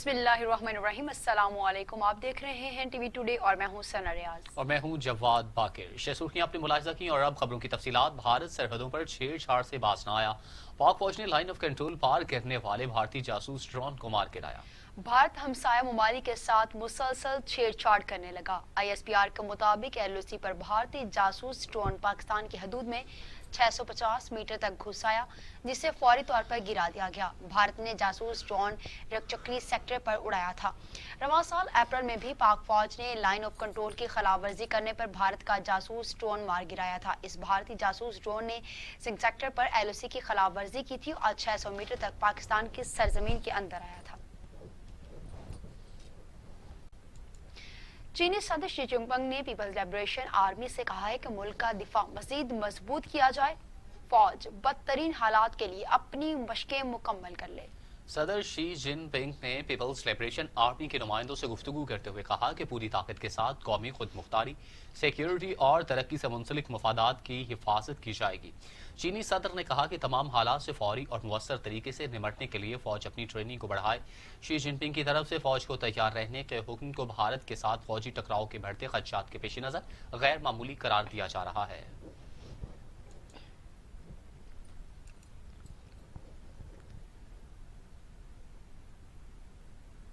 बिस्मिल्लाहिर्रहमानिर्रहीम, अस्सलाम वालेकुम। आप देख रहे हैं टीवी टुडे और मैं हूं सना रियाज और मैं हूं जवाद बाकिर। सुर्खियां आपने मुलाहिजा की और अब खबरों की तफसीलात। भारत सरहदों पर छेड़छाड़ से बाज न आया, पाक फौज ने लाइन ऑफ कंट्रोल पार करने वाले भारतीय जासूस ड्रोन को मार गिराया। भारत हमसाया ममालिक के साथ मुसलसल छेड़छाड़ करने लगा। ISPR के मुताबिक LOC पर भारतीय जासूस ड्रोन पाकिस्तान की हदूद में 650 मीटर तक घुस आया, जिसे फौरी तौर पर गिरा दिया गया। भारत ने जासूस ड्रोन रकचक्री सेक्टर पर उड़ाया था। रवां साल अप्रैल में भी पाक फौज ने लाइन ऑफ कंट्रोल की खिलाफवर्जी करने पर भारत का जासूस ड्रोन मार गिराया था। इस भारतीय जासूस ड्रोन ने सिंह सेक्टर पर LOC की खिलाफवर्जी की थी और 600 मीटर तक पाकिस्तान की सरजमीन के अंदर आया था। चीनी सदर शी जिनपिंग ने पीपल्स लिबरेशन आर्मी से कहा है कि मुल्क का दिफा मजीद मजबूत किया जाए। फौज बदतरीन हालात के लिए अपनी मशकें मुकम्मल कर ले। सदर शी जिनपिंग ने पीपल्स लिबरेशन आर्मी के नुमाइंदों से गुफ्तगू करते हुए कहा कि पूरी ताकत के साथ कौमी खुद मुख्तारी, सिक्योरिटी और तरक्की से मुंसलिक मफादात की हिफाजत की जाएगी। चीनी सदर ने कहा कि तमाम हालात से फौरी और मुअस्सर तरीके से निमटने के लिए फौज अपनी ट्रेनिंग को बढ़ाए। शी जिनपिंग की तरफ से फौज को तैयार रहने के हुक्म को भारत के साथ फौजी टकराव के बढ़ते खदशात के पेश नजर गैर मामूली करार दिया जा रहा है।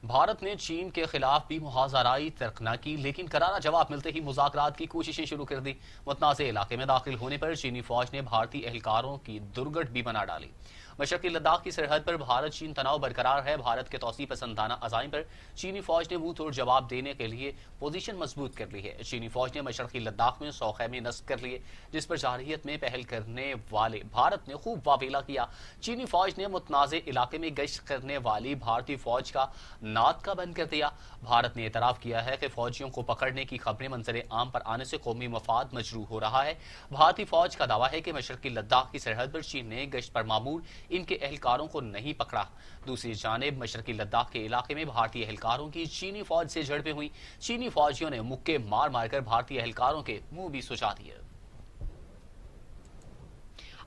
भारत ने चीन के खिलाफ भी मुहाजराई तर्क न की, लेकिन करारा जवाब मिलते ही मुज़ाकरात की कोशिशें शुरू कर दी। मुतनाज़ इलाके में दाखिल होने पर चीनी फौज ने भारतीय एहलकारों की दुर्गट भी बना डाली। मशरक़ी लद्दाख की सरहद पर भारत चीन तनाव बरकरार है। भारत के तौसी पसंदाना अज़ाइम पर चीनी फौज ने मुंह तोड़ जवाब देने के लिए पोजीशन मजबूत कर ली है। चीनी फौज ने मशरक़ी लद्दाख में 100 खैमे नस्ब कर लिए, जिस पर जारहियत में पहल करने वाले भारत ने खूब वावेला किया। चीनी फौज ने मुतनाज़ इलाके में गश्त करने वाली भारतीय फौज का नादका बंद कर दिया। भारत ने एतराफ़ किया है कि फौजियों को पकड़ने की खबरें मंजर आम पर आने से कौमी मफाद मजरूह हो रहा है। भारतीय फौज का दावा है कि मशरक़ी लद्दाख की सरहद पर चीन ने गश्त पर मामूर इनके एहलकारों को नहीं पकड़ा। दूसरी जानिब मशरक़ी लद्दाख के इलाके में भारतीय एहलकारों की चीनी फौज से झड़पें हुई। चीनी फौजियों ने मुक्के मार मार कर भारतीय एहलकारों के मुंह भी सुजा दिए।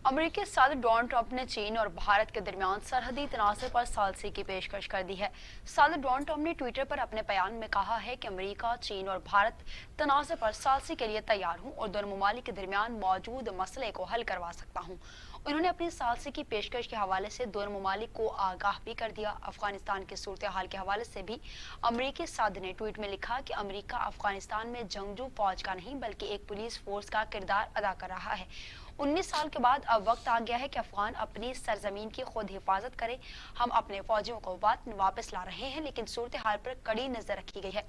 अमेरिकी सदर डोनाल्ड ट्रंप ने चीन और भारत के दरमियान सरहदी तनाज़े पर सालसी की पेशकश कर दी है। सदर डोनाल्ड ट्रंप ने ट्विटर पर अपने बयान में कहा है कि अमेरिका, चीन और भारत तनाज़े पर सालसी के लिए तैयार हूँ और दोनों ममालिक के दरमियान मौजूद मसले को हल करवा सकता हूँ। उन्होंने अपनी सालसी की पेशकश के हवाले से दोनों ममालिक को आगाह भी कर दिया। अफगानिस्तान की सूरत हाल के हवाले से भी अमेरिकी सदर ने ट्वीट में लिखा कि अमेरिका अफगानिस्तान में जंगजू फौज का नहीं बल्कि एक पुलिस फोर्स का किरदार अदा कर रहा है। 19 साल के बाद अब वक्त आ गया है कि अफगान अपनी सरजमीन की खुद हिफाजत करे। हम अपने फौजियों को वापस ला रहे हैं, लेकिन सूरत हाल पर कड़ी नजर रखी गई है।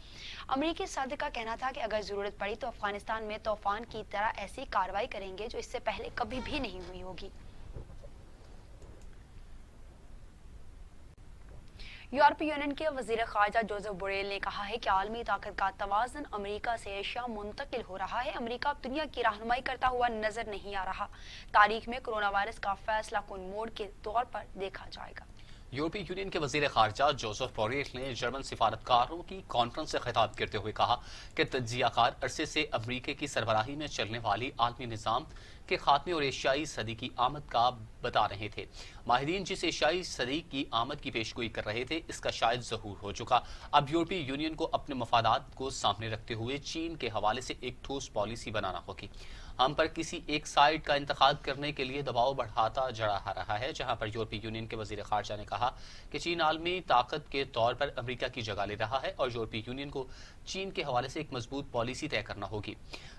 अमेरिकी सदर का कहना था कि अगर जरूरत पड़ी तो अफगानिस्तान में तूफान की तरह ऐसी कार्रवाई करेंगे जो इससे पहले कभी भी नहीं हुई होगी। यूरोपीय यूनियन के वजीर खारजा जोसेफ बोरेल ने कहा है कि आलमी ताकत का तवाज़ुन अमेरिका से एशिया मुंतकिल हो रहा है। अमेरिका अब दुनिया की रहनुमाई करता हुआ नजर नहीं आ रहा। तारीख में कोरोना वायरस का फैसला कुन मोड़ के तौर पर देखा जाएगा। यूरोपीय यूनियन के वजीर खारजा जोसेफ बोरेल ने जर्मन सिफारतकारों की कॉन्फ्रेंस से खिताब करते हुए कहा कि तज्जियाकार अरसे से अमरीका की सरबराही में चलने वाली आलमी निज़ाम के खात्मे और एशियाई सदी की आमद का बता रहे थे। माहिरीन जिस एशियाई सदी की आमद की पेशगोई कर रहे थे, इसका शायद ज़हूर हो चुका। अब यूरोपीय यूनियन को अपने मफादात को सामने रखते हुए चीन के हवाले से एक ठोस पॉलिसी बनाना होगी। हम पर किसी एक साइड का इंतखाब करने के लिए दबाव बढ़ाता जा रहा है, जहां पर यूरोपीय यूनियन के वजीर खारजा ने कहा कि चीन आलमी ताकत के तौर पर अमेरिका की जगह ले रहा है और यूरोपीय यूनियन को चीन के हवाले से एक मजबूत पॉलिसी तय करना होगी।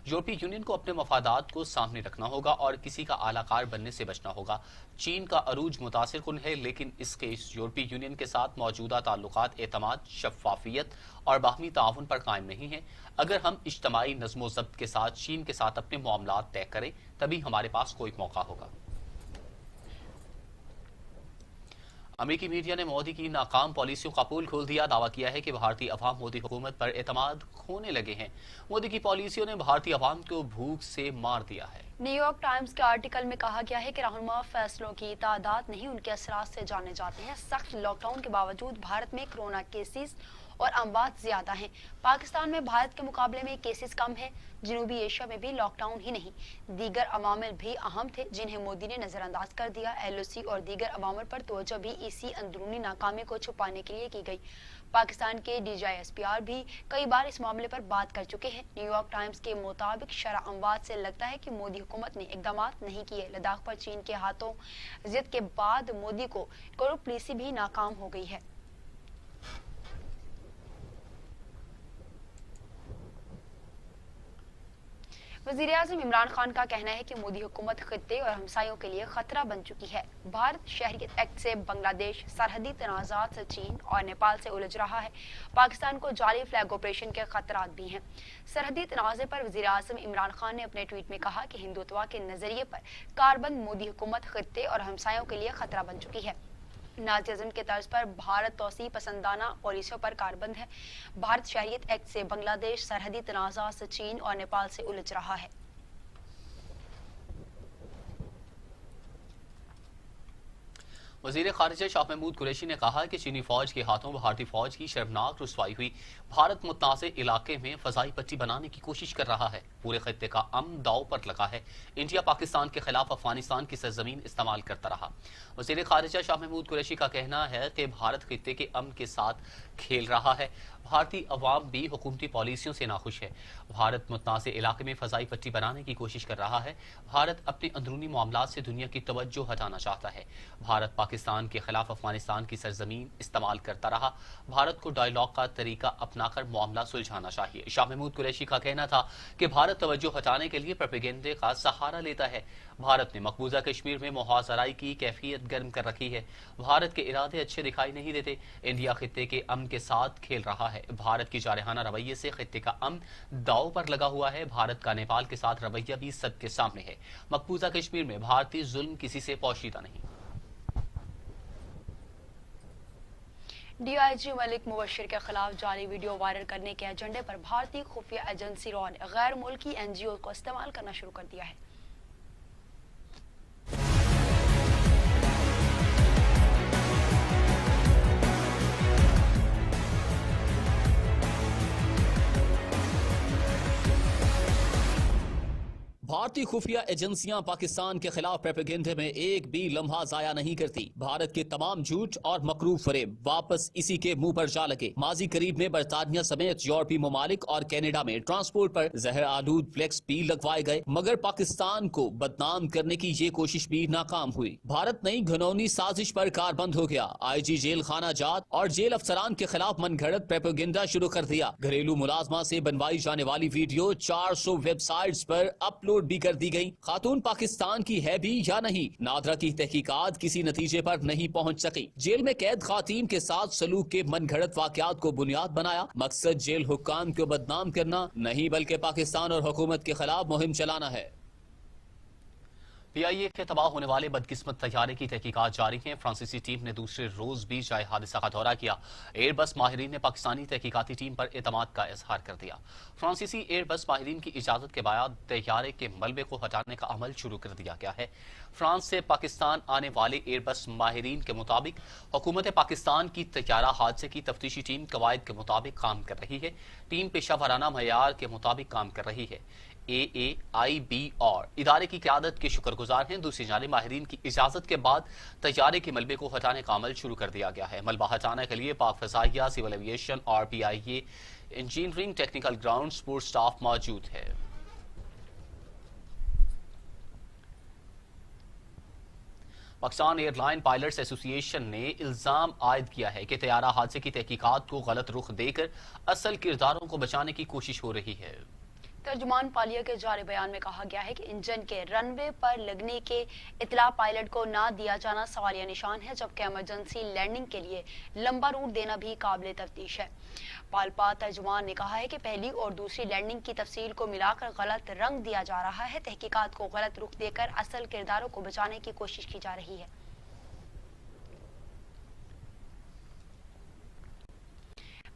यूरोपीय यूनियन को अपने मफादात को सामने रखना होगा और किसी का आलाकार बनने से बचना होगा। चीन का अरूज मुतासिर कुन है, लेकिन इसके यूरोपीय यूनियन के साथ मौजूदा ताल्लुकात एतमाद, शफ़ाफियत और बाहमी ताउन पर कायम नहीं है। अगर हम इज्तमाई नज़्मो ज़ब्त के साथ चीन के साथ अपने मामलात तय करें, तभी हमारे पास कोई मौका होगा। अमेरिकी मीडिया ने मोदी की नाकाम पॉलिसियों का पोल खोल दिया। दावा किया है कि भारतीय अवाम मोदी हुकूमत पर एतमाद खोने लगे हैं। मोदी की पॉलिसियों ने भारतीय अवाम को भूख से मार दिया है। न्यूयॉर्क टाइम्स के आर्टिकल में कहा गया है कि रहनुमा फैसलों की तादाद नहीं, उनके असरात से जाने जाते हैं। सख्त लॉकडाउन के बावजूद भारत में कोरोना केसेस और अमवात ज्यादा हैं। पाकिस्तान में भारत के मुकाबले में केसेस कम है। जनूबी एशिया में भी लॉकडाउन ही नहीं, दीगर अवामिल भी अहम थे जिन्हें मोदी ने नजरअंदाज कर दिया। एलओसी और दीगर अवामिल पर तवज्जो भी इसी अंदरूनी नाकामी को छुपाने के लिए की गई। पाकिस्तान के DGI-SPR भी कई बार इस मामले पर बात कर चुके हैं। न्यूयॉर्क टाइम्स के मुताबिक शरह अमवात से लगता है कि मोदी हुकूमत ने इकदाम नहीं किए। लद्दाख पर चीन के हाथों जिद के बाद मोदी को करूब पॉलिसी भी नाकाम हो गई है। वज़ीर-ए-आज़म इमरान खान का कहना है कि मोदी हुकूमत खित्ते और हमसायों के लिए खतरा बन चुकी है। भारत शहरियत एक्ट से बांग्लादेश, सरहदी तनाज़ात से चीन और नेपाल से उलझ रहा है। पाकिस्तान को जाली फ्लैग ऑपरेशन के खतरात भी हैं। सरहदी तनाज़े पर वज़ीर-ए-आज़म इमरान खान ने अपने ट्वीट में कहा कि हिंदुत्व के नजरिए पर कारबंद मोदी हुकूमत खित्ते और हमसायों के लिए खतरा बन चुकी है। नाज़िज़्म के तर्ज पर भारत तौसी पसंदाना पॉलिसियों पर कारबंद है। भारत शहरियत एक्ट से बांग्लादेश, सरहदी तनाज़ा से चीन और नेपाल से उलझ रहा है। वज़ीर ख़ारिजा शाह महमूद कुरैशी ने कहा कि चीनी फौज के हाथों भारतीय फौज की शर्मनाक रुसवाई हुई। भारत मुतनाज़ इलाके में फ़ज़ाई पट्टी बनाने की कोशिश कर रहा है। पूरे खित्ते का अमन दाव पर लगा है। इंडिया पाकिस्तान के खिलाफ अफगानिस्तान की सरजमीन इस्तेमाल करता रहा। वज़ीर ख़ारिजा शाह महमूद कुरैशी का कहना है कि भारत खित्ते के अमन के साथ खेल रहा है। भारतीय अवाम भी हुकूमती पॉलिसियों से नाखुश है। भारत मुतनाज़ इलाके में फ़ज़ाई पट्टी बनाने की कोशिश कर रहा है। भारत अपने अंदरूनी मामलात से दुनिया की तवज्जो हटाना चाहता है। भारत पाकिस्तान के खिलाफ अफगानिस्तान की सरजमीन इस्तेमाल करता रहा। भारत को डायलॉग का तरीका अपनाकर मामला सुलझाना चाहिए। शाह महमूद कुरैशी का कहना था कि भारत तवज्जो हटाने के लिए प्रोपेगेंडे का सहारा लेता है। भारत ने मकबूजा कश्मीर में मुहाज़राई की कैफियत गर्म कर रखी है। भारत के इरादे अच्छे दिखाई नहीं देते। इंडिया खित्ते के अमन के साथ खेल रहा है। भारत की जारहाना रवैये से खित्ते का अमन दाव पर लगा हुआ है। भारत का नेपाल के साथ रवैया भी सबके सामने है। मकबूजा कश्मीर में भारतीय जुल्म किसी से पोशीदा नहीं। DIG मलिक मुबशिर के खिलाफ जाली वीडियो वायरल करने के एजेंडे पर भारतीय खुफिया एजेंसी रॉ ने गैर मुल्की NGO को इस्तेमाल करना शुरू कर दिया है। भारतीय खुफिया एजेंसियां पाकिस्तान के खिलाफ प्रोपेगेंडे में एक भी लम्हा जाया नहीं करती। भारत के तमाम झूठ और मकरूब फरेब वापस इसी के मुंह पर जा लगे। माजी करीब में बरतानिया समेत यूरोपीय ममालिक और कनाडा में ट्रांसपोर्ट पर जहर आलूद फ्लेक्स भी लगवाए गए, मगर पाकिस्तान को बदनाम करने की ये कोशिश भी नाकाम हुई। भारत नई घनौनी साजिश पर कारबंद हो गया। IG जेल खाना जात और जेल अफसरान के खिलाफ मनगढ़ंत प्रोपेगेंडा शुरू कर दिया। घरेलू मुलाजमा से बनवाई जाने वाली वीडियो 400 वेबसाइट्स पर अपलोड भी कर दी गई। खातून पाकिस्तान की है भी या नहीं, नादरा की तहकीकात किसी नतीजे पर नहीं पहुंच सकी। जेल में कैद खातून के साथ सलूक के मनगढ़ंत वाकयात को बुनियाद बनाया। मकसद जेल हुक्काम को बदनाम करना नहीं, बल्कि पाकिस्तान और हुकूमत के खिलाफ मुहिम चलाना है। PIA के तबाह होने वाले बदकिस्मत तैयारे की तहकीकात जारी हैं। फ्रांसीसी टीम ने दूसरे रोज भी जाए हादसा का दौरा किया। एयरबस माहिरीन ने पाकिस्तानी तहकीकाती टीम पर एतमाद का इजहार कर दिया। फ्रांसीसी एयरबस माहिरीन की इजाजत के बाद तैयारे के मलबे को हटाने का अमल शुरू कर दिया गया है। फ्रांस से पाकिस्तान आने वाले एयरबस माहिरीन के मुताबिक हुकूमत पाकिस्तान की तैयारा हादसे की तफ्तीशी टीम कवायद के मुताबिक काम कर रही है। टीम पेशा वराना मयार के मुताबिक काम कर रही है। AAIB और इदारे की क़यादत के शुक्रगुजार हैं। दूसरी जानिब माहिरीन की इजाजत के बाद तैयारे के मलबे को हटाने का अमल शुरू कर दिया गया है। मलबा हटाने के लिए पाक फ़ज़ाइया, सिविल एविएशन और PIA engineering technical ground sports staff मौजूद है। पाकिस्तान एयरलाइन पायलट्स एसोसिएशन ने इल्जाम आयद किया है कि तैयारा हादसे की तहकीकात को गलत रुख देकर असल किरदारों को बचाने की कोशिश हो रही है। तर्जुमान पालिया के जारी बयान में कहा गया है कि इंजन के रनवे पर लगने के इतला पायलट को ना दिया जाना सवालिया निशान है, जबकि इमरजेंसी लैंडिंग के लिए लंबा रूट देना भी काबिल तफ्तीश है। पालपा तर्जुमान ने कहा है कि पहली और दूसरी लैंडिंग की तफसील को मिलाकर गलत रंग दिया जा रहा है। तहकीकात को गलत रुख देकर असल किरदारों को बचाने की कोशिश की जा रही है।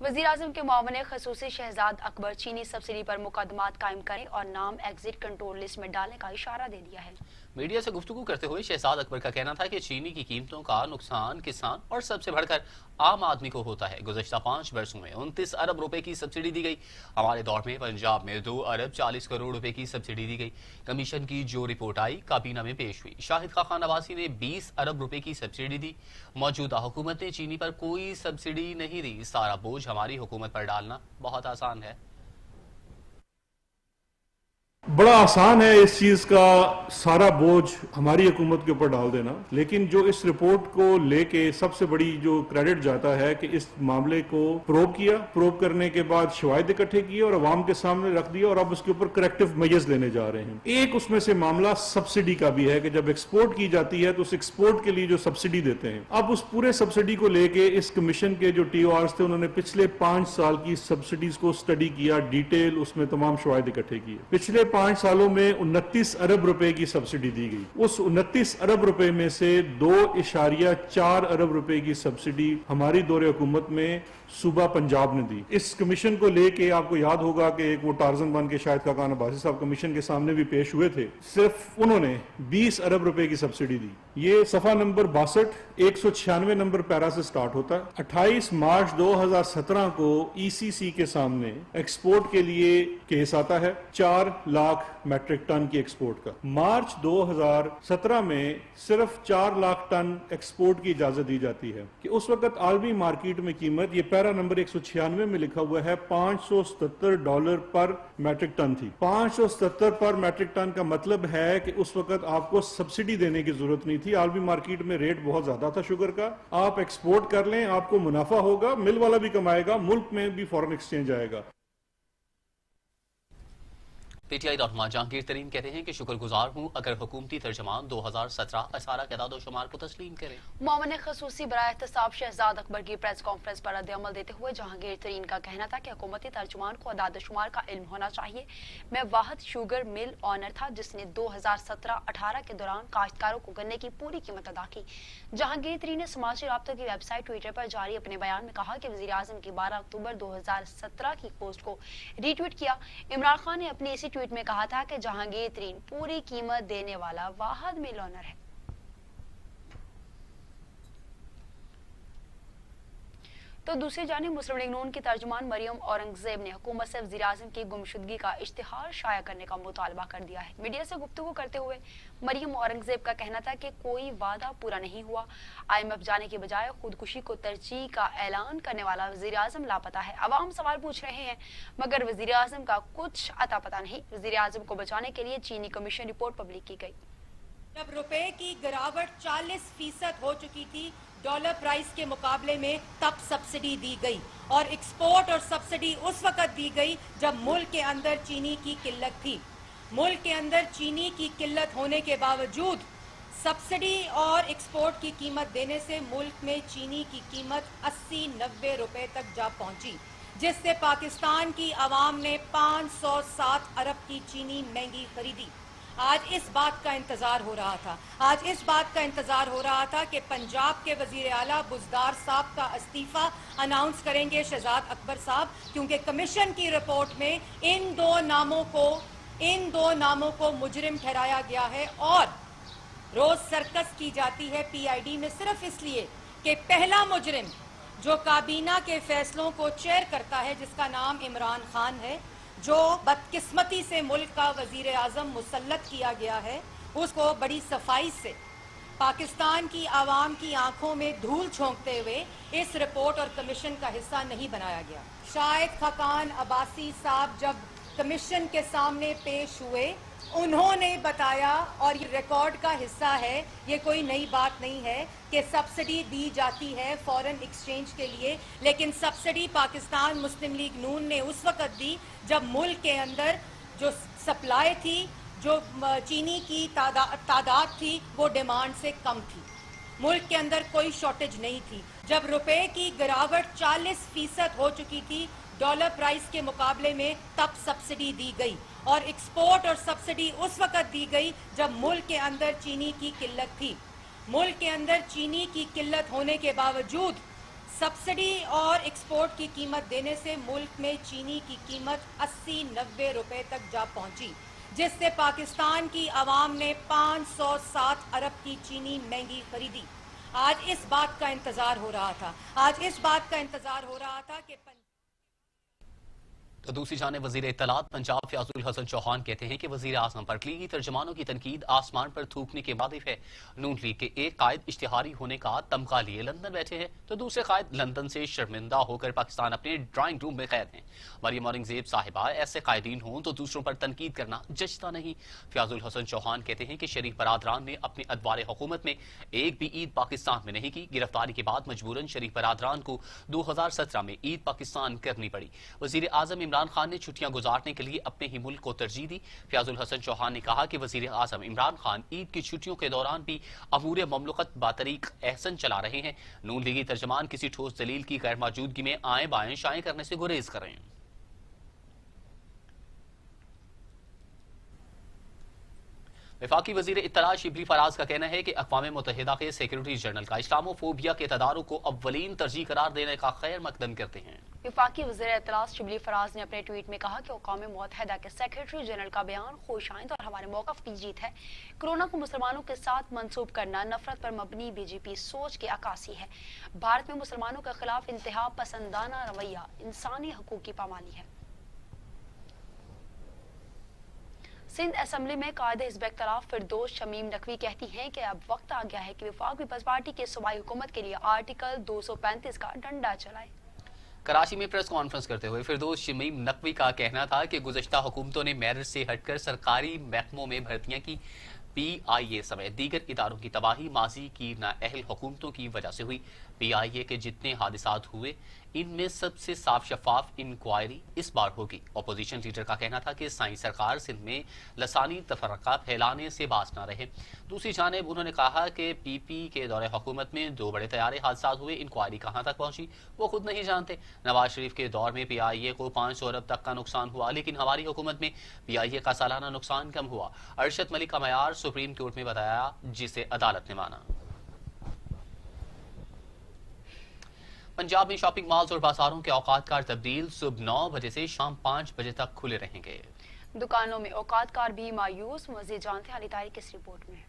वजीर आजम के मामले ने खसूसी शहजाद अकबर चीनी सब्सिडी पर मुकदमात कायम करने और नाम एग्जिट कंट्रोल लिस्ट में डालने का इशारा दे दिया है। मीडिया से गुफ्तगू करते हुए शहजाद अकबर का कहना था कि चीनी की कीमतों का नुकसान किसान और सबसे बढ़कर आम आदमी को होता है। गुज़श्ता 5 वर्षों में 29 अरब रुपए की सब्सिडी दी गई। हमारे दौर में पंजाब में 2 अरब 40 करोड़ रुपए की सब्सिडी दी गई। कमीशन की जो रिपोर्ट आई काबीना में पेश हुई। शाहिद खान अब्बासी ने 20 अरब रुपए की सब्सिडी दी। मौजूदा हुकूमत ने चीनी पर कोई सब्सिडी नहीं दी। सारा बोझ हमारी हुकूमत पर डालना बहुत आसान है। बड़ा आसान है इस चीज का सारा बोझ हमारी हुकूमत के ऊपर डाल देना, लेकिन जो इस रिपोर्ट को लेके सबसे बड़ी जो क्रेडिट जाता है कि इस मामले को प्रोब किया, प्रोब करने के बाद शवाहिद इकट्ठे किए और अवाम के सामने रख दिया और अब उसके ऊपर करेक्टिव मेजर्स लेने जा रहे हैं। एक उसमें से मामला सब्सिडी का भी है कि जब एक्सपोर्ट की जाती है तो उस एक्सपोर्ट के लिए जो सब्सिडी देते हैं, अब उस पूरे सब्सिडी को लेके इस कमीशन के जो TORs थे उन्होंने पिछले 5 साल की सब्सिडीज को स्टडी किया, डिटेल उसमें तमाम शवाहिद इकट्ठे किए। पिछले 5 सालों में 29 अरब रुपए की सब्सिडी दी गई। उस 29 अरब रुपए में से 2.4 अरब रुपए की सब्सिडी हमारी दौरे हुकूमत में सूबा पंजाब ने दी। इस कमीशन को लेके आपको याद होगा कि एक वो टार्जन बन के शाहिद खान अब्बासी साहब कमीशन के सामने भी पेश हुए थे। सिर्फ उन्होंने 20 अरब रुपए की सब्सिडी दी। ये सफा नंबर 62 196 नंबर पैरा से स्टार्ट होता है। 28 मार्च 2017 को ECC के सामने एक्सपोर्ट के लिए केस आता है 4 लाख मैट्रिक टन की एक्सपोर्ट का। मार्च 2017 में सिर्फ 4 लाख टन एक्सपोर्ट की इजाजत दी जाती है कि उस वक्त आलमी मार्केट में कीमत, ये पैरा नंबर 196 में लिखा हुआ है, $577 पर मैट्रिक टन थी। 577 पर मैट्रिक टन का मतलब है कि उस वक्त आपको सब्सिडी देने की जरूरत नहीं थी। आलमी मार्केट में रेट बहुत ज्यादा था शुगर का। आप एक्सपोर्ट कर लें, आपको मुनाफा होगा, मिल वाला भी कमाएगा, मुल्क में भी फॉरेन एक्सचेंज आएगा। PTI रहनुमा जहांगीर तरीन कहते हैं कि शुक्रगुजार हूँ अगर हुकूमती तर्जमान 2017-18 के दादोशुमार को तस्लीम करें। मामले खसूसी बराए एहतसाब शहजाद अकबर की प्रेस कॉन्फ्रेंस पर रद्द-ए-अमल देते हुए जहांगीर तरीन का कहना था कि हुकूमती तर्जुमान को दादोशुमार का इल्म होना चाहिए। मैं वाहिद शुगर मिल ऑनर था जिसने 2017-18 के दौरान काश्तकारों को गन्ने की पूरी कीमत अदा की। जहांगीर तरीन ने समाजी राब्तों की वेबसाइट ट्विटर पर जारी अपने बयान में कहा कि वज़ीर आज़म की 12 अक्टूबर 2017 की पोस्ट को रीट्वीट किया। इमरान खान ने अपनी इसी ट्वीट में कहा था कि जहांगीर तरीन पूरी कीमत देने वाला वाहिद मिल ऑनर है। तो दूसरी जानिब मुस्लिम लीग नून की तर्जुमान मरियम औरंगजेब ने हुकूमत से वज़ीर आज़म की गुमशुदगी का इश्तिहार शाया करने का मुतालबा कर दिया है। मीडिया से गुफ्तगू करते हुए मरियम औरंगजेब का कहना था कि कोई वादा पूरा नहीं हुआ। IMF जाने के बजाय खुदकुशी को तरजीह का ऐलान करने वाला वज़ीर आज़म लापता है। अवाम सवाल पूछ रहे हैं मगर वज़ीर आज़म का कुछ अता पता नहीं। वज़ीर आज़म को बचाने के लिए चीनी कमीशन रिपोर्ट पब्लिक की गई। जब रुपए की गिरावट 40% हो चुकी थी डॉलर प्राइस के मुकाबले में, तब सब्सिडी दी गई और एक्सपोर्ट और सब्सिडी उस वक्त दी गई जब मुल्क के अंदर चीनी की किल्लत थी। मुल्क के अंदर चीनी की किल्लत होने के बावजूद सब्सिडी और एक्सपोर्ट की कीमत देने से मुल्क में चीनी की कीमत 80-90 रुपए तक जा पहुंची, जिससे पाकिस्तान की आवाम ने 507 अरब की चीनी महंगी खरीदी। आज इस बात का इंतजार हो रहा था, आज इस बात का इंतजार हो रहा था कि पंजाब के वजीर आला बुज़दार साहब का इस्तीफा अनाउंस करेंगे शहजाद अकबर साहब, क्योंकि कमीशन की रिपोर्ट में इन दो नामों को मुजरिम ठहराया गया है और रोज सर्कस की जाती है PID में सिर्फ इसलिए कि पहला मुजरिम जो काबीना के फैसलों को चेयर करता है, जिसका नाम इमरान खान है, जो बदकिस्मती से मुल्क का वजीर आज़म मुसल्लत किया गया है, उसको बड़ी सफाई से पाकिस्तान की आवाम की आंखों में धूल झोंकते हुए इस रिपोर्ट और कमीशन का हिस्सा नहीं बनाया गया। शाहिद खान अब्बासी साहब जब कमीशन के सामने पेश हुए, उन्होंने बताया, और ये रिकॉर्ड का हिस्सा है, ये कोई नई बात नहीं है, कि सब्सिडी दी जाती है फॉरेन एक्सचेंज के लिए, लेकिन सब्सिडी पाकिस्तान मुस्लिम लीग नून ने उस वक्त दी जब मुल्क के अंदर जो सप्लाई थी, जो चीनी की तादाद थी, वो डिमांड से कम थी। मुल्क के अंदर कोई शॉर्टेज नहीं थी। जब रुपए की गिरावट 40% हो चुकी थी डॉलर प्राइस के मुकाबले में, तब सब्सिडी दी गई और एक्सपोर्ट और सब्सिडी उस वक्त दी गई जब मुल्क के अंदर चीनी की किल्लत थी। मुल्क के अंदर चीनी की किल्लत होने के बावजूद सब्सिडी और एक्सपोर्ट की कीमत देने से मुल्क में चीनी की कीमत 80-90 रुपए तक जा पहुंची, जिससे पाकिस्तान की आवाम ने 507 अरब की चीनी महंगी खरीदी। आज इस बात का इंतजार हो रहा था कि तो दूसरी जाने वजीर इत्तलात पंजाब फयाजुल हसन चौहान कहते हैं कि वजीर आजम पर लीगी तर्जमानों की तनकीद आसमान पर थूकने के वादिफ है। नून लीग के एक कायद इश्तिहारी होने का तमगा लिए लंदन बैठे हैं तो दूसरे कायद लंदन से शर्मिंदा होकर पाकिस्तान अपने ड्राइंग रूम में कैद हैं। मरियम औरंगजेब साहिबा ऐसे कायदीन हों तो दूसरों पर तनकीद करना जचता नहीं। फयाजुल हसन चौहान कहते हैं कि शरीफ बरादरान ने अपनी अदवार हुकूमत में एक भी ईद पाकिस्तान में नहीं की। गिरफ्तारी के बाद मजबूरन शरीफ बरादरान को 2017 में ईद पाकिस्तान करनी पड़ी। वजीर आजम इमरान खान ने छुट्टियां गुजारने के लिए अपने ही मुल्क को तरजीह दी। फयाजुल हसन चौहान ने कहा कि वजीर आजम इमरान खान ईद की छुट्टियों के दौरान भी अमूर ममलकत बातरीक एहसन चला रहे हैं। नून लीगी तर्जमान किसी ठोस दलील की गैर मौजूदगी में आए बाएं शाएं करने से गुरेज करें। वफाकी वजीर इत्तला शिबली फराज का कहना है कि अक़वाम मुत्तहिदा के सेक्रेटरी जनरल का इस्लामोफोबिया के तदारुक को अव्वलीन तरजीह करार देने का खैर मकदम करते हैं। वफाकी वज़ीर इत्तला शिबली फराज ने अपने ट्वीट में कहा कि अक़वाम मुत्तहिदा के सेक्रेटरी जनरल का बयान खुशाइंद और हमारे मौक़िफ़ की जीत है। कोरोना को मुसलमानों के साथ मंसूब करना नफरत पर मबनी बीजेपी सोच की अक्कासी है। भारत में मुसलमानों के खिलाफ इंतहा पसंदाना रवैया इंसानी हकूक़ की पामाली है। सिंध असेंबली में कायदे हिज़्ब इख्तिलाफ फिरदौस शमीम नकवी कहती हैं कि अब वक्त आ गया है कि वफाक पीपल्स पार्टी के सूबाई हुकूमत के लिए आर्टिकल 235 का डंडा चलाए। कराची में प्रेस कॉन्फ्रेंस करते हुए फिरदौस शमीम नकवी का कहना था कि गुज़श्ता हुकूमतों ने मेरिट से हटकर सरकारी महकमों में भर्तियां की। PIA समेत दीगर इदारों की तबाही माजी की नाअहल हुकूमतों की वजह से हुई। PIA के जितने हादिसात हुए इनमें सबसे साफ शफाफ इंक्वायरी इस बार होगी। अपोजिशन लीडर का कहना था कि साईं सरकार सिंध में लसानी तफरका फैलाने से बाज न रहे। दूसरी जानिब उन्होंने कहा कि PP के दौरे हुकूमत में 2 बड़े तैयारे हादसात हुए, इंक्वायरी कहाँ तक पहुंची वो खुद नहीं जानते। नवाज शरीफ के दौर में PIA को 500 अरब तक का नुकसान हुआ, लेकिन हमारी हुकूमत में PIA का सालाना नुकसान कम हुआ। अरशद मलिक का मयार सुप्रीम कोर्ट में बताया, जिसे अदालत ने माना। पंजाब में शॉपिंग मॉल्स और बाजारों के औकात कार तब्दील सुबह 9 बजे से शाम 5 बजे तक खुले रहेंगे। दुकानों में औकात कार भी मायूस। मज़ीद जानते हैं अली तारिक की इस रिपोर्ट में।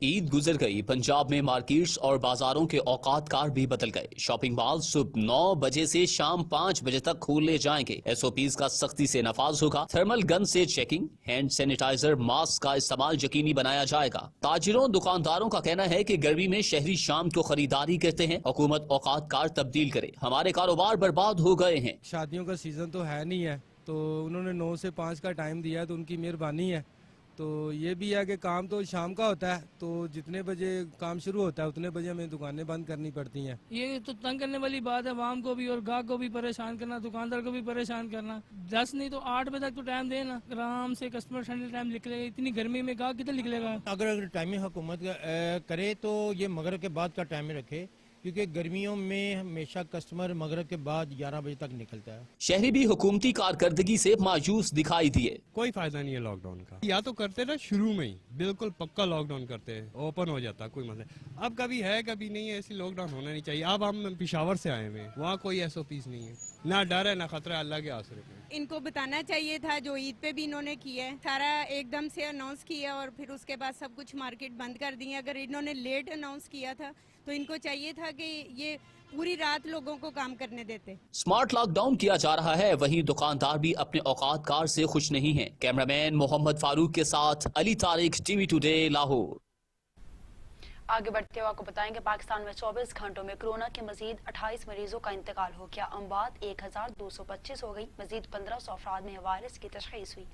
ईद गुजर गई, पंजाब में मार्केट्स और बाजारों के औकात कार भी बदल गए। शॉपिंग मॉल सुबह 9 बजे से शाम 5 बजे तक खोले जाएंगे। SOPs का सख्ती से नफाज होगा। थर्मल गन से चेकिंग, हैंड सैनिटाइजर, मास्क का इस्तेमाल यकीनी बनाया जाएगा। ताजिरों दुकानदारों का कहना है कि गर्मी में शहरी शाम को खरीदारी करते हैं, हुकूमत औकात कार तब्दील करे, हमारे कारोबार बर्बाद हो गए हैं। शादियों का सीजन तो है नहीं है, तो उन्होंने 9 से 5 का टाइम दिया है, तो उनकी मेहरबानी है। तो ये भी है कि काम तो शाम का होता है, तो जितने बजे काम शुरू होता है उतने बजे हमें दुकानें बंद करनी पड़ती हैं। ये तो तंग करने वाली बात है, आवाम को भी और गाहक को भी परेशान करना, दुकानदार को भी परेशान करना। 10 नहीं तो 8 बजे तक तो टाइम देना, आराम से कस्टमर फ्रेंडली टाइम निकलेगा। इतनी गर्मी में गाहक कितना निकलेगा? अगर टाइमिंग हुकूमत करे तो ये मगरिब के बाद का टाइम रखे, क्योंकि गर्मियों में हमेशा कस्टमर मगरिब के बाद 11 बजे तक निकलता है। शहरी भी हुकूमती कारकर्दगी से मायूस दिखाई दिए। कोई फायदा नहीं है लॉकडाउन का, या तो करते ना शुरू में ही बिल्कुल पक्का लॉकडाउन करते हैं, ओपन हो जाता कोई मसला। अब कभी है कभी नहीं है, ऐसी लॉकडाउन होना नहीं चाहिए। अब हम पेशावर से आए हुए हैं, वहाँ कोई SOPs नहीं है, ना डर है ना खतरा, अल्लाह के आसरे पे। इनको बताना चाहिए था, जो ईद पे भी इन्होंने किया है, सारा एकदम से अनाउंस किया और फिर उसके बाद सब कुछ मार्केट बंद कर दी। अगर इन्होंने लेट अनाउंस किया था तो इनको चाहिए था कि ये पूरी रात लोगों को काम करने देते। स्मार्ट लॉकडाउन किया जा रहा है, वहीं दुकानदार भी अपने औकात कार से खुश नहीं हैं। कैमरामैन मोहम्मद फारूक के साथ अली तारिक, TV टुडे, लाहौर। आगे बढ़ते हुए आपको बताएंगे पाकिस्तान में 24 घंटों में कोरोना के मजीद 28 मरीजों का इंतकाल हो गया। अमवात 1225 हो गई। मजीद 1500 अफराद में वायरस की तशखीस हुई,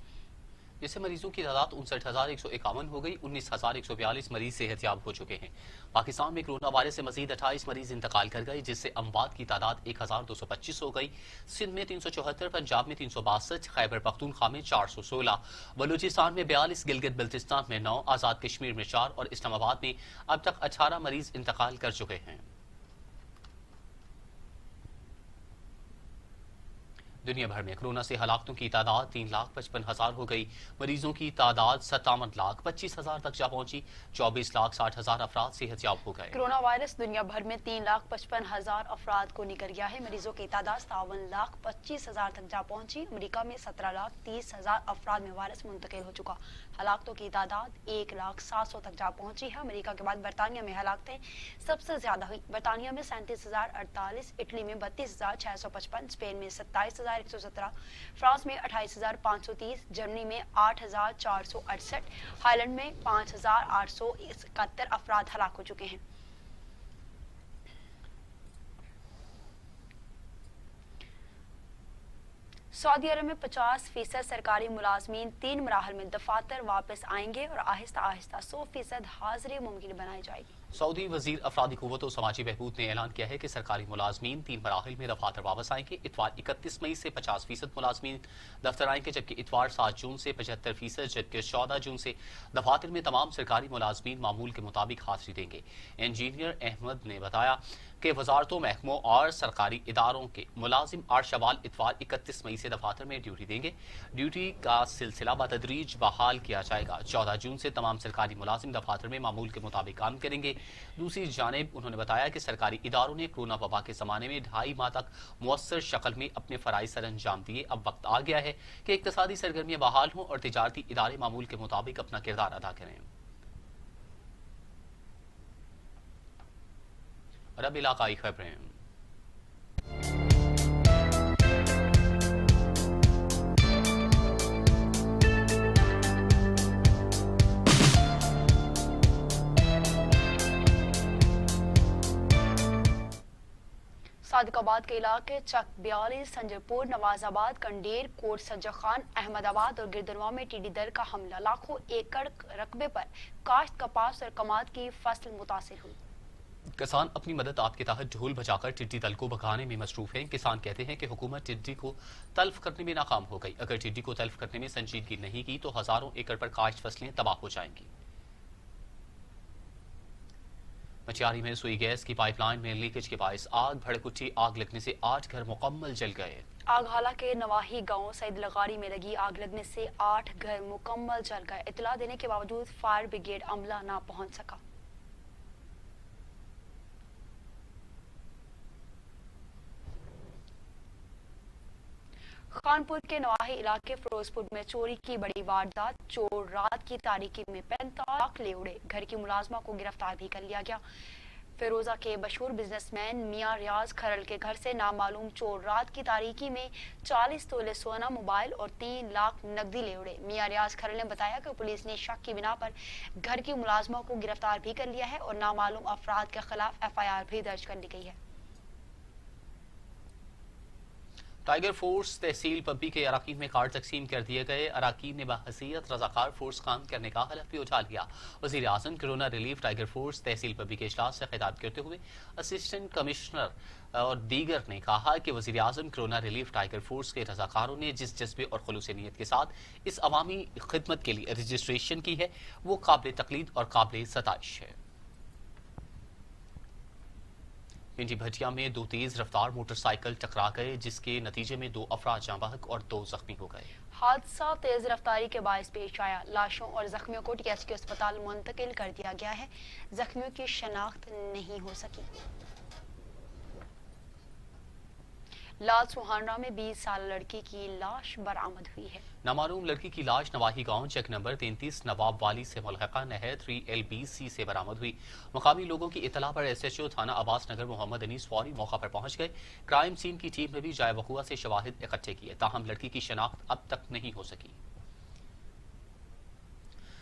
जिससे मरीजों की तादाद 59,151 हो गई। 19,142 मरीज सेहतयाब हो चुके हैं। पाकिस्तान में कोरोना वायरस से मजीद 28 मरीज इंतकाल कर गए, जिससे अमवात की तादाद 1,225 हो गई। सिंध में 374, पंजाब में 362, खैबर पख्तूनख्वा में 416, बलूचिस्तान में 42, गिलगित बल्तिस्तान में 9, आज़ाद कश्मीर में 4 और इस्लामाबाद में अब तक 18 मरीज इंतकाल कर चुके हैं। दुनिया भर में कोरोना से हलाकतों की तादाद 3,55,000 हो गई। मरीजों की तादाद 57,25,000 तक जा पहुंची। 24,60,000 अफराद सेहतयाब हो गए। कोरोना वायरस दुनिया भर में 3,55,000 अफराद को निकल गया है। मरीजों की तादाद 57,25,000 तक जा पहुंची। अमेरिका में 17,30,000 अफराद में वायरस मुंतकिल हो चुका। हलाकतों की तादाद 1,07,000 तक जा पहुंची है। अमेरिका के बाद बरतानिया में हलाकतें सबसे ज्यादा हुई। बरतानिया में 37,048, इटली में 32,655, स्पेन में 27,117, फ्रांस में 28,530, जर्मनी में 8,468, हाईलैंड में 5,871 अफराद हलाक हो चुके हैं। सऊदी अरब में 50% सरकारी मुलाजमीन 3 मराहल में दफातर वापस आएंगे और आहिस्ता आहिस्ता 100% हाजिरी मुमकिन बनाई जाएगी। सऊदी वजीर अफरादी कुव्वत और समाजी बहबूद ने ऐलान किया है कि सरकारी मुलाजमीन 3 मराहिल में दफातर वापस आएंगे। इतवार 31 मई से 50% मुलाजमीन दफ्तर आएंगे, जबकि इतवार 7 जून से 75%, जबकि 14 जून से दफातर में तमाम सरकारी मुलाजमीन मामूल के मुताबिक हाजिरी देंगे। इंजीनियर अहमद ने बताया कि वजारतों, महकमों और सरकारी इदारों के मुलाजिम आर्शवाल इतवार 31 मई से दफातर में ड्यूटी देंगे। ड्यूटी का सिलसिला बतदरीज बहाल किया जाएगा। 14 जून से तमाम सरकारी मुलाजिम दफातर में मामूल के मुताबिक काम करेंगे। दूसरी जानिब उन्होंने बताया कि सरकारी इदारों ने कोरोना वबा के जमाने में 2.5 माह तक मुअस्सर शक्ल में अपने फराइज सर अंजाम दिए। अब वक्त आ गया है कि इक्तिसादी सरगर्मियां बहाल हों और तिजारती इदारे मामूल के मुताबिक अपना किरदार अदा करें। और अब इलाकाई खबरें। सादिकाबाद के इलाके चक 42, संजरपुर, नवाजाबाद, कंडेर, कोट सज्जा खान, अहमदाबाद और गिरदरवा में टिड्डी दल का हमला। लाखों एकड़ रकबे पर काश्त, कपास और कमाद की फसल मुतासिर हुई। किसान अपनी मदद आपके तहत ढोल बजाकर टिड्डी दल को भगाने में मसरूफ हैं। किसान कहते हैं कि हुकूमत टिड्डी को तल्फ करने में नाकाम हो गई। अगर टिड्डी को तल्फ करने में संजीदगी नहीं की तो हजारों एकड़ पर काश्त फसलें तबाह हो जाएंगी। मचियारी में सुई गैस की पाइपलाइन में लीकेज के बायस आग भड़क उठी। आग लगने से 8 घर मुकम्मल जल गए। आगहाला के नवाही गांव सईद लगारी में लगी आग लगने से 8 घर मुकम्मल जल गए। इतला देने के बावजूद फायर ब्रिगेड अमला ना पहुंच सका। खानपुर के नवाही इलाके फिरोजपुर में चोरी की बड़ी वारदात। चोर रात की तारीकी में 45 लाख ले उड़े। घर की मुलाजमा को गिरफ्तार भी कर लिया गया। फिरोजा के मशहूर बिजनेसमैन मियां रियाज खरल के घर से नामालूम चोर रात की तारीकी में 40 तोले सोना, मोबाइल और 3 लाख नकदी ले उड़े। मियां रियाज खरल ने बताया कि पुलिस ने शक की बिना पर घर की मुलाजमा को गिरफ्तार भी कर लिया है और नामालूम अफराद के खिलाफ FIR भी दर्ज कर ली गई है। टाइगर फोर्स तहसील पब्बी के अराकीन में कार्ड तकसीम कर दिए गए। अराकीन ने बहसीयत रजाकार फोर्स काम करने का हलफ भी उठा लिया। वज़ीर आज़म कोरोना रिलीफ टाइगर फोर्स तहसील पब्बी के इजलास से खिताब करते हुए असिस्टेंट कमिश्नर और दीगर ने कहा कि वज़ीर आज़म कोरोना रिलीफ टाइगर फोर्स के रजाकारों ने जिस जज्बे और खुलूस नीयत के साथ इस अवामी खिदमत के लिए रजिस्ट्रेशन की है वो काबिल तकलीद और काबिल सताइश है। पिंडी भटिया में 2 तेज रफ्तार मोटरसाइकिल टकरा गए, जिसके नतीजे में 2 अफराद जाँ बहक और 2 जख्मी हो गए। हादसा तेज रफ्तारी के बायस पेश आया। लाशों और जख्मियों को TSK अस्पताल मुंतकिल कर दिया गया है। जख्मियों की शनाख्त नहीं हो सकी। लाल सुहाना में 20 साल लड़की की लाश बरामद हुई है। नामालूम लड़की की लाश नवाही गांव चेक नंबर 33 नवाब वाली से मुल्हका नहर 3LBC से बरामद हुई। मुकामी लोगों की इतला पर SHO थाना अब्बास नगर मोहम्मद अनीस फौरी मौका पर पहुंच गए। क्राइम सीन की टीम ने भी जाए वकुआ से शवाहिद इकट्ठे किए, ताहम लड़की की शनाख्त अब तक नहीं हो सकी।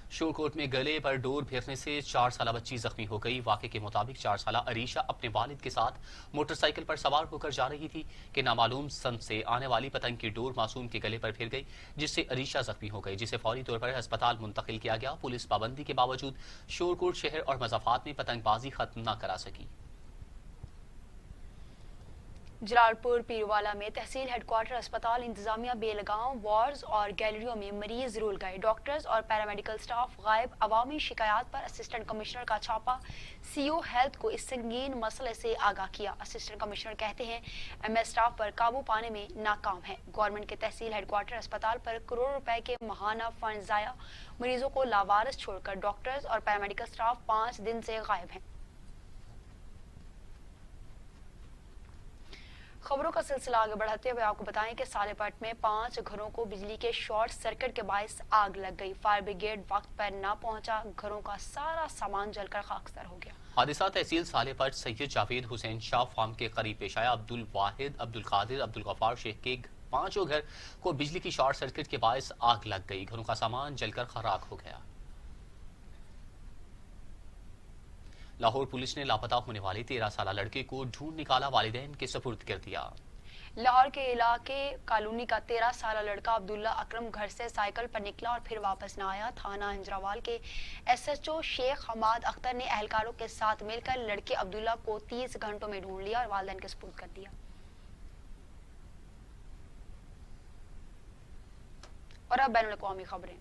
शोरकोट में गले पर डोर फेरने से 4 साला बच्ची जख्मी हो गई। वाक़े के मुताबिक 4 साला अरीशा अपने वालिद के साथ मोटरसाइकिल पर सवार होकर जा रही थी कि नामालूम संद से आने वाली पतंग की डोर मासूम के गले पर फिर गई, जिससे अरीशा जख्मी हो गई, जिसे फौरी तौर पर अस्पताल मुंतकिल किया गया। पुलिस पाबंदी के बावजूद शोरकोट शहर और मज़ाफात में पतंगबाजी खत्म न करा सकी। जलालपुर पीरवाला में तहसील हेडक्वार्टर अस्पताल इंतजामिया बेलगांव वार्ड्स और गैलरियों में मरीज रुल गए। डॉक्टर्स और पैरामेडिकल स्टाफ गायब। अवामी शिकायत पर असिस्टेंट कमिश्नर का छापा। सीओ हेल्थ को इस संगीन मसले से आगाह किया। असिस्टेंट कमिश्नर कहते हैं एमएस स्टाफ पर काबू पाने में नाकाम है। गवर्नमेंट के तहसील हेडक्वार्टर अस्पताल पर करोड़ रुपए के महाना फंड जाया। मरीजों को लावारिस छोड़कर डॉक्टर्स और पैरामेडिकल स्टाफ 5 दिन से गायब हैं। खबरों का सिलसिला आगे बढ़ाते हुए आपको बताएं कि सालेपट में 5 घरों को बिजली के शॉर्ट सर्किट के बायस आग लग गई। फायर ब्रिगेड वक्त पर न पहुंचा। घरों का सारा सामान जलकर खाकसर हो गया। हादसा तहसील सालेपट सैयद जावेद हुसैन शाह फार्म के करीब पेश आया। अब्दुल वाहिद, अब्दुल कादिर, अब्दुल गफ्फार शेख के 5 घर को बिजली की शॉर्ट सर्किट के बायस आग लग गई। घरों का सामान जलकर खराक हो गया। लाहौर पुलिस ने लापता होने वाले 13 साला लड़के को ढूंढ निकाला, वालिदैन के सुपुर्द कर दिया। लाहौर के इलाके कॉलोनी का 13 साला लड़का अब्दुल्ला अकरम घर से साइकिल पर निकला और फिर वापस न आया। थाना हिंजरावाल के एसएचओ शेख हमाद अख्तर ने एहलकारों के साथ मिलकर लड़के अब्दुल्ला को 30 घंटों में ढूंढ लिया और वालिदैन के सुपुर्द कर दिया। और अब बैनुल अक़वामी खबरें।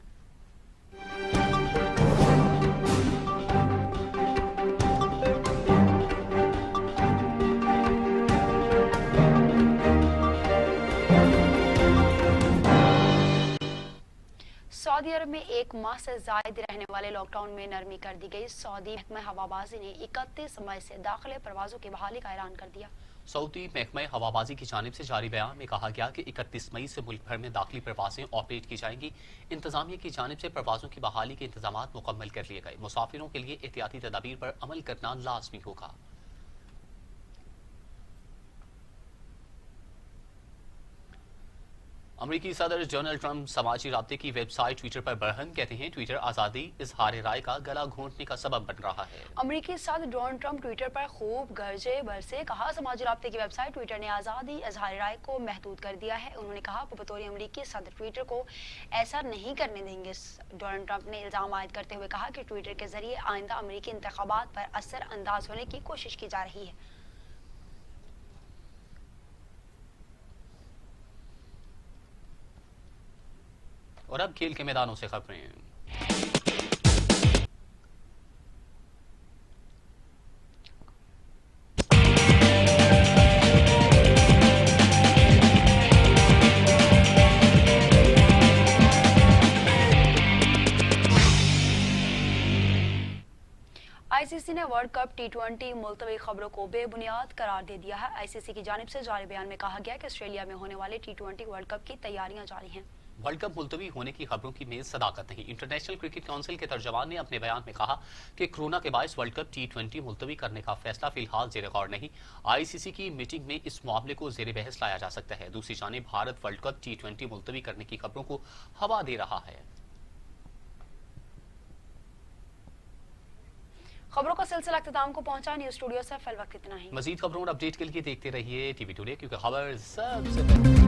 सऊदी अरब में 1 माह से जायद रहने वाले लॉकडाउन में नरमी कर दी गई। सऊदी महकमा हवाबाजी ने 31 मई से दाखिले परवाजों की बहाली का ऐलान कर दिया। सऊदी महकमा हवाबाजी की जानिब से जारी बयान में कहा गया कि 31 मई से मुल्क भर में दाखिली परवाजें ऑपरेट की जाएंगी। इंतजामिया की जानिब से परवाजों की बहाली के इंतजाम मुकम्मल कर लिए गए। मुसाफिरों के लिए एहतियाती तदाबीर पर अमल करना लाजमी होगा। अमरीकी सदर डोनाल्ड ट्रंप समाजी राब्ते की वेबसाइट ट्विटर पर बरहन। कहते हैं ट्विटर आज़ादी इजहार राय का गला घोंटने का सबब बन रहा है। अमरीकी सदर डोनाल्ड ट्रंप ट्विटर पर खूब गरजे बरसे। कहा समाजी राब्ते की वेबसाइट ट्विटर ने आज़ादी इजहार राय को महदूद कर दिया है। उन्होंने कहा बतौर अमरीकी सदर ट्विटर को ऐसा नहीं करने देंगे। डोनाल्ड ट्रंप ने इल्जाम आयद करते हुए कहा कि ट्विटर के जरिए आइंदा अमरीकी इंतखाबात पर असर अंदाज होने की कोशिश की जा रही है। और अब खेल के मैदानों से खबरें। आईसीसी ने वर्ल्ड कप टी20 मुलतवी खबरों को बेबुनियाद करार दे दिया है। आईसीसी की जानिब से जारी बयान में कहा गया कि ऑस्ट्रेलिया में होने वाले टी20 वर्ल्ड कप की तैयारियां जारी हैं। वर्ल्ड कप मुलतवी होने की खबरों की में सदाकत नहीं। इंटरनेशनल क्रिकेट काउंसिल के तर्जमान ने अपने बयान में कहा कि कोरोना के बायस वर्ल्ड कप टी20 मुलतवी करने का फैसला फिलहाल जेर गौर नहीं। आईसीसी की मीटिंग में इस मामले को जेर बहस लाया जा सकता है। दूसरी जानिब भारत वर्ल्ड कप टी20 मुलतवी करने की खबरों को हवा दे रहा है। खबरों का सिलसिला इख्तिताम को पहुंचा। न्यूज़ स्टूडियो से फिल वक्त इतना ही। मजीद खबरों और अपडेट के लिए देखते रहिए टीवी टुडे, क्योंकि खबर सबसे